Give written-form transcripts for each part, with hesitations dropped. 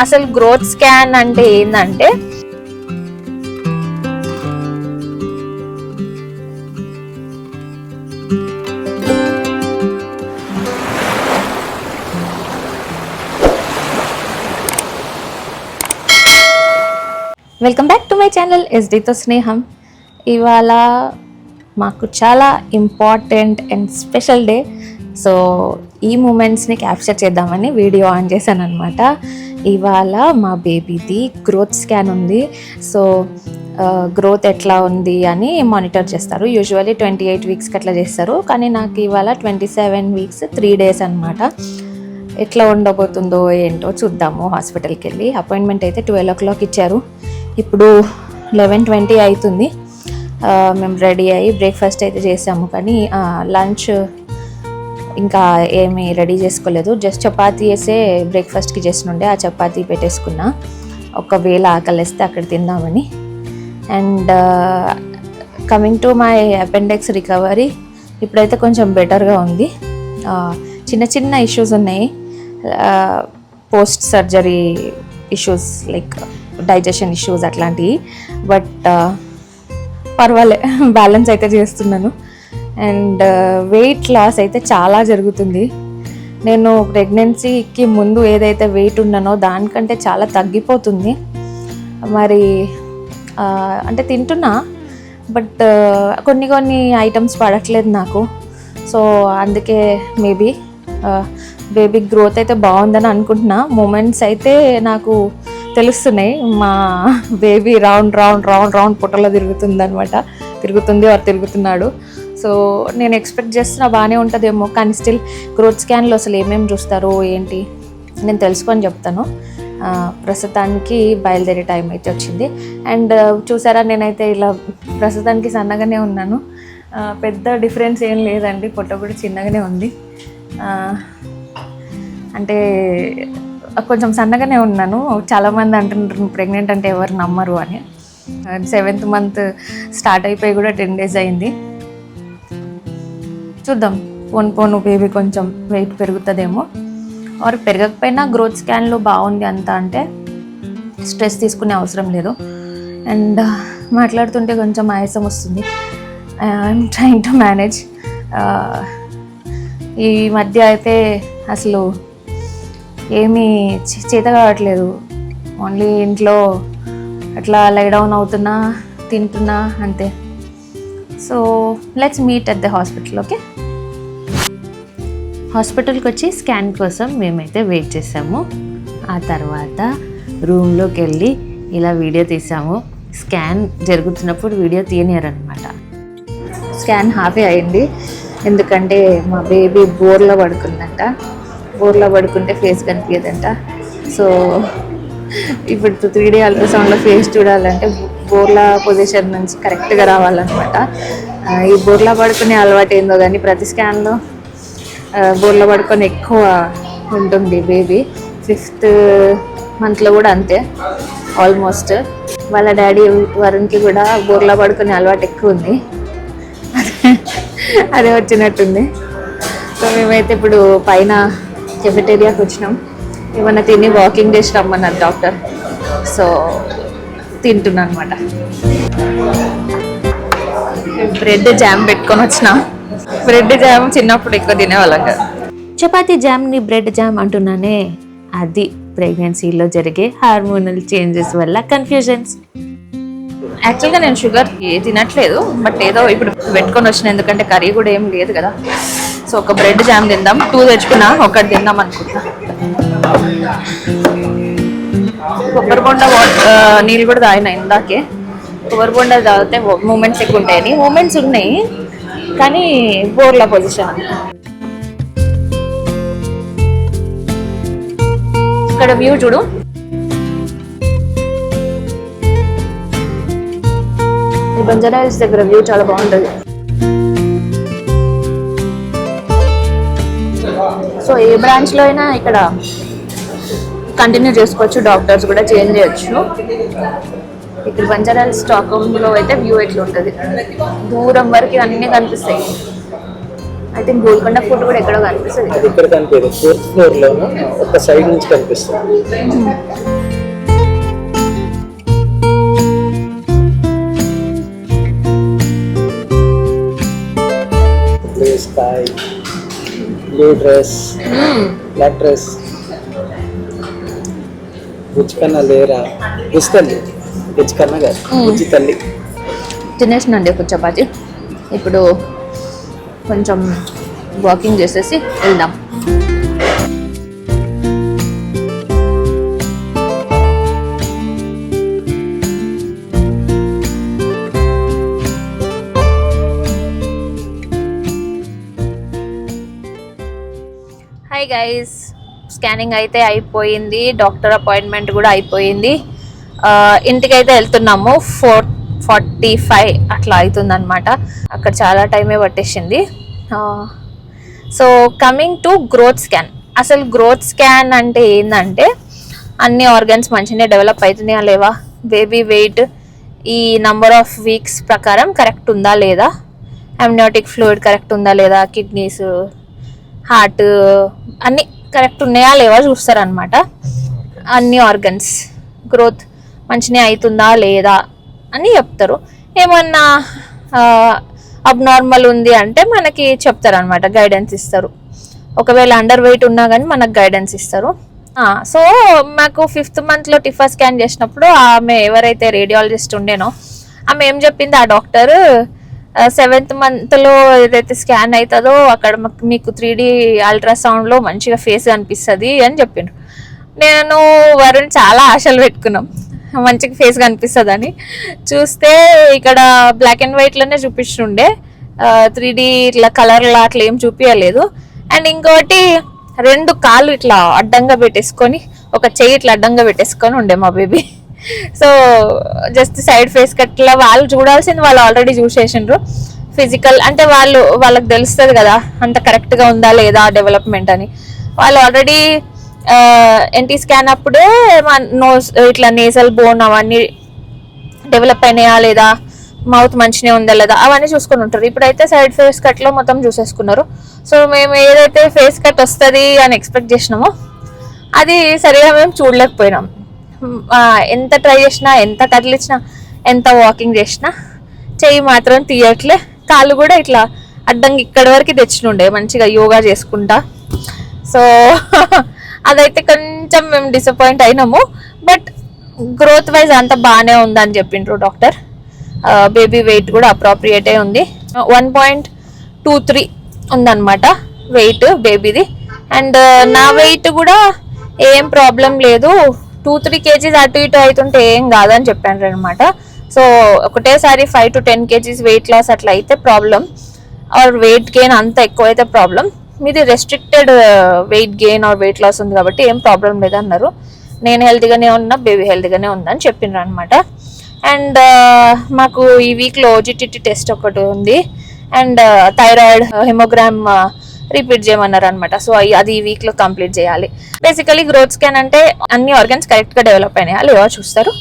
అసలు growth scan అంటే ఏంటంటే welcome back to my channel ఎస్డీతో స్నేహం. ఇవాళ మాకు చాలా important and special day. So ఈ మూమెంట్స్ని క్యాప్చర్ చేద్దామని వీడియో ఆన్ చేశాను అనమాట. ఇవాళ మా బేబీది గ్రోత్ స్కాన్ ఉంది. సో గ్రోత్ ఎట్లా ఉంది అని మానిటర్ చేస్తారు. యూజువల్లీ 28 వీక్స్కి అట్లా చేస్తారు, కానీ నాకు ఇవాళ 27 వీక్స్ 3 డేస్ అనమాట. ఎట్లా ఉండబోతుందో ఏంటో చూద్దాము. హాస్పిటల్కి వెళ్ళి అపాయింట్మెంట్ అయితే 12 o'clock ఇచ్చారు. ఇప్పుడు 11:20 అవుతుంది. మేము రెడీ అయ్యి బ్రేక్ఫాస్ట్ అయితే చేసాము, కానీ లంచ్ ఇంకా ఏమీ రెడీ చేసుకోలేదు. జస్ట్ చపాతీ వేసే బ్రేక్ఫాస్ట్కి చేసినుండే, ఆ చపాతీ పెట్టేసుకున్నా. ఒకవేళ ఆకలిస్తే అక్కడ తిందామని. And coming to my appendix recovery, ఇప్పుడైతే కొంచెం బెటర్గా ఉంది. చిన్న చిన్న ఇష్యూస్ ఉన్నాయి, post surgery issues like digestion issues అట్లాంటివి, బట్ పర్వాలే, బ్యాలెన్స్ అయితే చేస్తున్నాను. అండ్ వెయిట్ లాస్ అయితే చాలా జరుగుతుంది. నేను ప్రెగ్నెన్సీకి ముందు ఏదైతే వెయిట్ ఉన్నానో దానికంటే చాలా తగ్గిపోతుంది. మరి అంటే తింటున్నా, బట్ కొన్ని ఐటమ్స్ పడట్లేదు నాకు. సో అందుకే మేబీ బేబీ గ్రోత్ అయితే బాగుందని అనుకుంటున్నా. మూమెంట్స్ అయితే నాకు తెలుస్తున్నాయి. మా బేబీ రౌండ్ పుట్టలో తిరుగుతున్నాడు. సో నేను ఎక్స్పెక్ట్ చేస్తున్నా బాగానే ఉంటుందేమో, కానీ స్టిల్ గ్రోత్ స్కాన్లో అసలు ఏమేమి చూస్తారో ఏంటి నేను తెలుసుకొని చెప్తాను. ప్రస్తుతానికి బయలుదేరే టైం అయితే వచ్చింది. అండ్ చూసారా, నేనైతే ఇలా ప్రస్తుతానికి సన్నగానే ఉన్నాను. పెద్ద డిఫరెన్స్ ఏం లేదండి, పొట్ట కూడా చిన్నగానే ఉంది. అంటే కొంచెం సన్నగానే ఉన్నాను. చాలామంది అంటున్నారు ప్రెగ్నెంట్ అంటే ఎవరు నమ్మరు అని. 7th month స్టార్ట్ అయిపోయి కూడా 10 days అయింది. చూద్దాం, పోను బేబీ కొంచెం వెయిట్ పెరుగుతుందేమో, ఆర్ పెరగకపోయినా గ్రోత్ స్కాన్లో బాగుంది అంతా అంటే స్ట్రెస్ తీసుకునే అవసరం లేదు. అండ్ మాట్లాడుతుంటే కొంచెం ఆయాసం వస్తుంది. I'm trying to manage. ఈ మధ్య అయితే అసలు ఏమీ చేత కావట్లేదు. ఓన్లీ ఇంట్లో అట్లా లై డౌన్ అవుతున్నా, తింటున్నా అంతే. So let's meet at the hospital. Okay, హాస్పిటల్కి వచ్చి స్కాన్ కోసం మేమైతే వెయిట్ చేసాము. ఆ తర్వాత రూమ్లోకి వెళ్ళి ఇలా వీడియో తీసాము. స్కాన్ జరుగుతున్నప్పుడు వీడియో తీయనియరనమాట. స్కాన్ హాఫే అయింది, ఎందుకంటే మా బేబీ బోర్లో పడుకుందంట. బోర్లో పడుకుంటే ఫేస్ కనిపించదంట. సో ఇప్పుడు 3D అల్ట్రాసౌండ్లో ఫేస్ చూడాలంటే బోర్లా పొజిషన్ నుంచి కరెక్ట్గా రావాలన్నమాట. ఈ బోర్లా పడుకునే అలవాటు ఏందో కానీ ప్రతి స్కాన్లో బోర్లో పడుకొని ఎక్కువ ఉంటుంది బేబీ. 5th month కూడా అంతే ఆల్మోస్ట్. వాళ్ళ డాడీ వరుణ్కి కూడా బోర్లో పడుకునే అలవాటు ఎక్కువ ఉంది, అదే వచ్చినట్టుంది. సో మేమైతే ఇప్పుడు పైన కెఫెటేరియాకి వచ్చినాం. ఏమన్నా తిని వాకింగ్ చేసి రమ్మన్నారు డాక్టర్. సో తింటున్నా అనమాట. బ్రెడ్ జామ్ పెట్టుకొని వచ్చినా. బ్రెడ్ జామ్ చిన్నప్పుడు ఎక్కువ తినేవాళ్ళం కదా. చపాతీ జామ్ని బ్రెడ్ జామ్ అంటున్నానే, అది ప్రెగ్నెన్సీలో జరిగే హార్మోనల్ చేంజెస్ వల్ల కన్ఫ్యూజన్స్. యాక్చువల్గా నేను షుగర్ తినట్లేదు, బట్ ఏదో ఇప్పుడు పెట్టుకొని వచ్చిన, ఎందుకంటే కర్రీ కూడా ఏం లేదు కదా. సో ఒక బ్రెడ్ జామ్ తిందాం. 2 తెచ్చుకున్నా, ఒకటి తిందాం అనుకుంటా. కొబ్బరి బొండ నీళ్ళు కూడా తాగిన ఇందాకే. కొబ్బరి బొండ తాగితే మూమెంట్స్ ఎక్కువ ఉంటాయని. మూమెంట్స్ ఉన్నాయి, కానీ బోర్లా పొజిషన్. ఇక్కడ వ్యూ చూడు. ఈ బంజారా హిల్స్ దగ్గర వ్యూ చాలా బాగుంటుంది. సో ఏ బ్రాంచ్లో అయినా ఇక్కడ కంటిన్యూ చేసుకోవచ్చు, డాక్టర్స్ కూడా చేంజ్ చేయొచ్చు. ఇక్కడ బంజారా హిల్స్ స్టాక్హోమ్లో అయితే వ్యూ ఎట్లా ఉంటుంది, దూరం వరకు అన్నీ కనిపిస్తాయి. ఐ థింక్ గోల్కొండ ఫోర్ట్ కూడా ఎక్కడో కనిపిస్తుంది. అది ఇక్కడ కనిపించదు, 4th floor లో ఒక సైడ్ నుంచి కనిపిస్తుంది. Blue sky, blue dress, black dress, బుజ్జి కన్నా లేరా, బుజ్జి తల్లి, బుజ్జి కన్నా కాదు బుజ్జి తల్లి. తినేసినండి ఒక చపాతి. ఇప్పుడు కొంచెం వాకింగ్ చేసేసి వెళ్దాం. హాయ్ గైస్, స్కానింగ్ అయితే అయిపోయింది, డాక్టర్ అపాయింట్మెంట్ కూడా అయిపోయింది. ఇంటికైతే వెళ్తున్నాము. 4:45 అట్లా అవుతుంది అనమాట. అక్కడ చాలా టైమే పట్టేసింది. So coming to growth scan. అసలు గ్రోత్ స్కాన్ అంటే ఏంటంటే అన్ని ఆర్గన్స్ మంచిగా డెవలప్ అవుతున్నాయా లేవా, బేబీ వెయిట్ ఈ నంబర్ ఆఫ్ వీక్స్ ప్రకారం కరెక్ట్ ఉందా లేదా, అమ్నియోటిక్ ఫ్లూయిడ్ కరెక్ట్ ఉందా లేదా, కిడ్నీస్, హార్ట్ అన్నీ కరెక్ట్ ఉన్నాయా లేవా చూస్తారనమాట. అన్ని ఆర్గన్స్ గ్రోత్ మంచిగా అవుతుందా లేదా అని చెప్తారు. ఏమన్నా అబ్నార్మల్ ఉంది అంటే మనకి చెప్తారనమాట, గైడెన్స్ ఇస్తారు. ఒకవేళ అండర్ వెయిట్ ఉన్నా కానీ మనకు గైడెన్స్ ఇస్తారు. సో మాకు 5th monthలో టిఫా స్కాన్ చేసినప్పుడు ఆమె ఎవరైతే రేడియాలజిస్ట్ ఉండేనో ఆమె ఏం చెప్పింది, ఆ డాక్టర్ 7th monthలో ఏదైతే స్కాన్ అవుతుందో అక్కడ మీకు 3D అల్ట్రాసౌండ్లో మంచిగా ఫేస్ కనిపిస్తుంది అని చెప్పిండ్రు. నేను వరుణ్ చాలా ఆశలు పెట్టుకున్నాం మంచిగా ఫేస్ కనిపిస్తుందని. చూస్తే ఇక్కడ బ్లాక్ అండ్ వైట్లోనే చూపిస్తుండే, 3D ఇట్లా కలర్లా అట్లా ఏం చూపించలేదు. అండ్ ఇంకోటి 2 కాళ్ళు ఇట్లా అడ్డంగా పెట్టేసుకొని, ఒక చెయ్యి ఇట్లా అడ్డంగా పెట్టేసుకొని ఉండే మా baby. So just side face కట్లా వాళ్ళు చూడాల్సింది వాళ్ళు ఆల్రెడీ చూసేసిండ్రు. ఫిజికల్ అంటే వాళ్ళకి తెలుస్తుంది కదా అంత కరెక్ట్గా ఉందా లేదా డెవలప్మెంట్ అని. వాళ్ళు ఆల్రెడీ ఎన్టీ స్కాన్ అప్పుడే నోస్ ఇట్లా నేజల్ బోన్ అవన్నీ డెవలప్ అయినాయా లేదా, మౌత్ మంచిగా ఉందా లేదా అవన్నీ చూసుకొని ఉంటారు. ఇప్పుడైతే సైడ్ ఫేస్ కట్లో మొత్తం చూసేసుకున్నారు. సో మేము ఏదైతే ఫేస్ కట్ వస్తుంది అని ఎక్స్పెక్ట్ చేసినామో అది సరిగా మేము చూడలేకపోయినాం. ఎంత ట్రై చేసినా, ఎంత కదిలిచ్చినా, ఎంత వాకింగ్ చేసినా చెయ్యి మాత్రం తీయట్లే. కాళ్ళు కూడా ఇట్లా అడ్డంగా ఇక్కడి వరకు తెచ్చినుండే మంచిగా యోగా చేసుకుంటా. సో అదైతే కొంచెం మేము డిసప్పాయింట్ అయినాము. బట్ గ్రోత్ వైజ్ అంతా బాగానే ఉందని చెప్పిండ్రు డాక్టర్. బేబీ వెయిట్ కూడా అప్రోప్రియేటే ఉంది, 1.23 ఉందన్నమాట వెయిట్ బేబీది. అండ్ నా వెయిట్ కూడా ఏం ప్రాబ్లం లేదు, 2-3 kgs అటు ఇటు అవుతుంటే ఏం కాదని చెప్పాను అనమాట. సో ఒకటేసారి 5 to 10 kgs వెయిట్ లాస్ అట్లా అయితే ప్రాబ్లం, ఆర్ వెయిట్ గెయిన్ అంత ఎక్కువ అయితే ప్రాబ్లం. మీది restricted weight gain or weight loss ఉంది కాబట్టి ఏం ప్రాబ్లం లేదన్నారు. నేను హెల్తీగానే ఉన్నా, బేబీ హెల్తీగానే ఉందని చెప్పిండ్రు అనమాట. అండ్ మాకు ఈ వీక్లో OGTT టెస్ట్ ఒకటి ఉంది, అండ్ థైరాయిడ్ హెమోగ్రామ్ రిపీట్ చేయమన్నారు అనమాట. సో అది ఈ వీక్లో కంప్లీట్ చేయాలి. బేసికలీ గ్రోత్ స్కాన్ అంటే అన్ని ఆర్గన్స్ కరెక్ట్గా డెవలప్ అయినాయా లేవో చూస్తారు,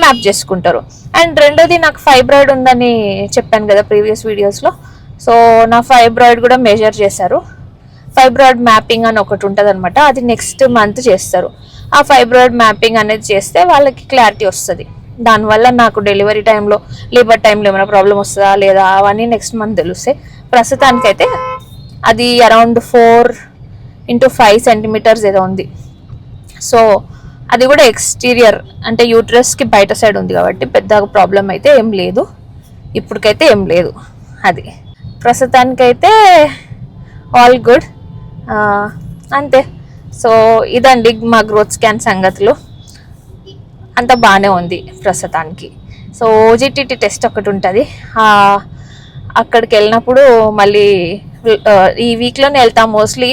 మ్యాప్ చేసుకుంటారు. అండ్ రెండోది నాకు ఫైబ్రాయిడ్ ఉందని చెప్పాను కదా ప్రీవియస్ వీడియోస్లో. సో నా ఫైబ్రాయిడ్ కూడా మెజర్ చేశారు. ఫైబ్రాయిడ్ మ్యాపింగ్ అని ఒకటి ఉంటుంది అనమాట, అది నెక్స్ట్ మంత్ చేస్తారు. ఆ ఫైబ్రాయిడ్ మ్యాపింగ్ అనేది చేస్తే వాళ్ళకి క్లారిటీ వస్తుంది. దానివల్ల నాకు డెలివరీ టైంలో, లేబర్ టైంలో ఏమైనా ప్రాబ్లం వస్తుందా లేదా అవన్నీ నెక్స్ట్ మంత్ తెలుస్తాయి. ప్రస్తుతానికైతే అది అరౌండ్ 4x5 centimeters ఏదో ఉంది. సో అది కూడా ఎక్స్టీరియర్ అంటే యూట్రస్కి బయట సైడ్ ఉంది కాబట్టి పెద్ద ప్రాబ్లం అయితే ఏం లేదు, ఇప్పటికైతే ఏం లేదు. అది ప్రస్తుతానికైతే ఆల్ గుడ్ అంతే. సో ఇదండి మా గ్రోత్ స్కాన్ సంగతులు, అంత బాగానే ఉంది ప్రస్తుతానికి. సో OGTT టెస్ట్ ఒకటి ఉంటుంది, అక్కడికి వెళ్ళినప్పుడు మళ్ళీ ఈ వీక్లోనే వెళ్తాం మోస్ట్లీ,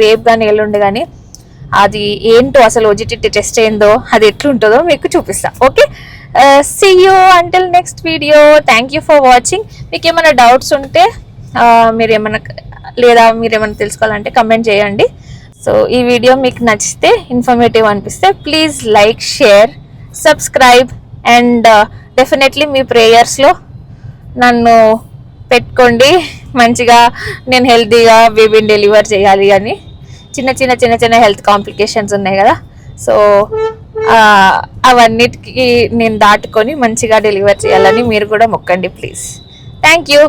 రేపు కానీ ఎల్లుండి కానీ. అది ఏంటో అసలు OGTT టెస్ట్ ఏందో అది ఎట్లుంటుందో మీకు చూపిస్తా. Okay, see you until next video. Thank you for watching. మీకు ఏమైనా డౌట్స్ ఉంటే మీరేమైనా తెలుసుకోవాలంటే కమెంట్ చేయండి. సో ఈ వీడియో మీకు నచ్చితే, ఇన్ఫర్మేటివ్ అనిపిస్తే please like, share, subscribe and definitely మీ ప్రేయర్స్లో నన్ను పెట్టుకోండి. మంచిగా నేను హెల్తీగా బేబీని డెలివర్ చేయాలి అని చిన్న చిన్న చిన్న చిన్న హెల్త్ కాంప్లికేషన్స్ ఉన్నాయి కదా. సో అవన్నిటికీ నేను దాటుకొని మంచిగా డెలివర్ చేయాలని మీరు కూడా మొక్కండి ప్లీజ్. Thank you.